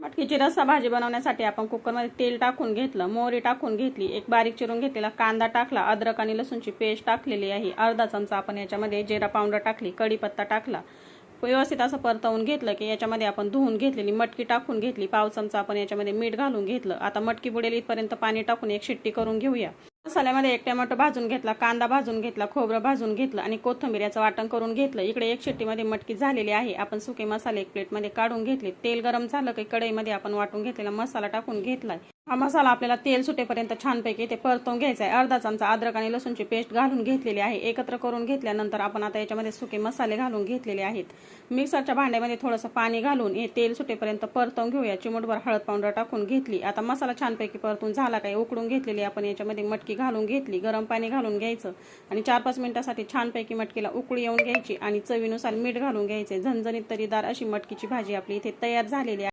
मटकीची रस्सा भाजी बनवण्यासाठी आपण कुकरमध्ये तेल टाकून घेतलं, मोहरी टाकून घेतली, एक बारीक चिरून घेतलेला कांदा टाकला, अद्रक आणि लसूणची पेस्ट टाकलेली आहे, अर्धा चमचा आपण याच्यामध्ये जिरा पावडर टाकली, कढीपत्ता टाकला, व्यवस्थित असं परतवून घेतलं की याच्यामध्ये आपण धुवून घेतलेली मटकी टाकून घेतली, पाव चमचा आपण याच्यामध्ये मीठ घालून घेतलं। आता मटकी बुडेल इथपर्यंत पाणी टाकून एक शिट्टी करून घेऊया। मसाल्यामध्ये एक टोमॅटो भाजून घेतला, कांदा भाजून घेतला, खोबरं भाजून घेतलं आणि कोथिंबीर याचं वाटण करून घेतलं। इकडे एक शिट्टीमध्ये मटकी झालेली आहे। आपण सुके मसाले एक प्लेटमध्ये काढून घेतले। तेल गरम झालं की कढईमध्ये आपण वाटून घेतलेला मसाला टाकून घेतलाय। हा मसाला आपल्याला तेल सुटेपर्यंत छानपैकी ते परतवून घ्यायचा आहे। अर्धा चमचा अद्रक आणि लसूणची पेस्ट घालून घेतलेली आहे। एकत्र करून घेतल्यानंतर आपण आता याच्यामध्ये सुके मसाले घालून घेतलेले आहेत। मिक्सरच्या भांड्यामध्ये थोडंसं पाणी घालून हे तेल सुटेपर्यंत परतवून घेऊया। चिमूटभर हळद पावडर टाकून घेतली। आता मसाला छानपैकी परतून झाला काय उकळून घेतलेली आपण याच्यामध्ये मटकी घालून घेतली, गरम पाणी घालून घ्यायचं आणि 4-5 मिनिटांसाठी छानपैकी मटकीला उकळी येऊन घ्यायची आणि चवीनुसार मीठ घालून घ्यायचे। झणझणीत तरीदार अशी मटकीची भाजी आपली इथे तयार झालेली आहे।